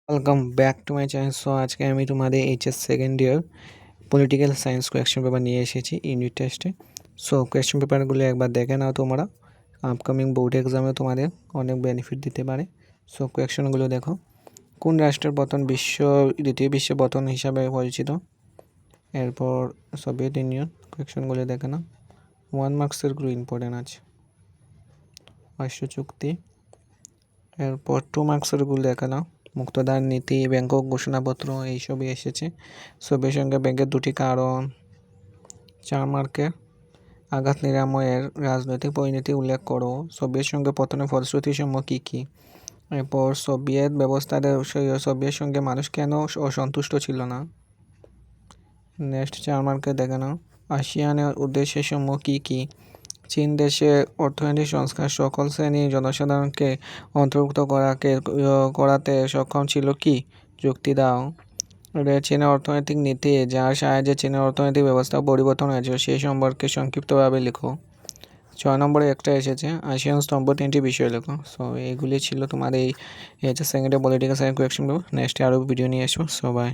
Welcome back to my channel. So আজকে আমি তোমাদের HS second year political science question paper নিয়ে এসেছি ইউনিট টেস্টে। সো কোয়েশ্চেন পেপারগুলো একবার দেখে নাও, তোমরা আপকামিং বোর্ড এক্সামে তোমাদের অনেক বেনিফিট দিতে পারে। সো কোয়েশ্চেনগুলো দেখো। কোন রাষ্ট্রের পতন দ্বিতীয় বিশ্ব পতন হিসাবে পরিচিত? এরপর সোভিয়েত ইউনিয়ন। কোয়েশ্চেনগুলো দেখে নাও, 1 মার্কসেরগুলো ইম্পর্টেন্ট আছে। অস্ট্র চুক্তি। এরপর 2 মার্কসেরগুলো দেখে নাও, মুক্তদার নীতি, ব্যাংকক ঘোষণাপত্র এইসবই এসেছে। সোভিয়েত সঙ্গে ব্যাংকের দুটি কারণ। 4 মার্কের আঘাত নিরাময়ের রাজনৈতিক পরিণতি উল্লেখ করো। সোভিয়েত সঙ্গে পতনের ফলশ্রুতি সমূহ কী কী? এরপর সোভিয়েত ব্যবস্থাতে সোভিয়েত সঙ্গে মানুষ কেন অসন্তুষ্ট ছিল না? নেক্সট 4 মার্কে দেখে নাও, আসিয়ানের উদ্দেশ্যের সমূহ কী কী? চীন দেশে অর্থনৈতিক সংস্কার সকল শ্রেণীর জনসাধারণকে অন্তর্ভুক্ত করাতে সক্ষম ছিল কি? যুক্তি দাও। চীনের অর্থনৈতিক নীতি, যার সাহায্যে চীনের অর্থনৈতিক ব্যবস্থা পরিবর্তন হয়েছিল, সেই সম্পর্কে সংক্ষিপ্তভাবে লেখো। 6 নম্বরে একটা এসেছে, আসিয়ান স্তম্ভ 3টি বিষয় লেখো। সো এইগুলি ছিল তোমার এই সেকেন্ডে পলিটিক্যাল সায়েন্স কোয়েশ্চেন পেপার। নেক্সটে আরও ভিডিও নিয়ে আসবো। So by.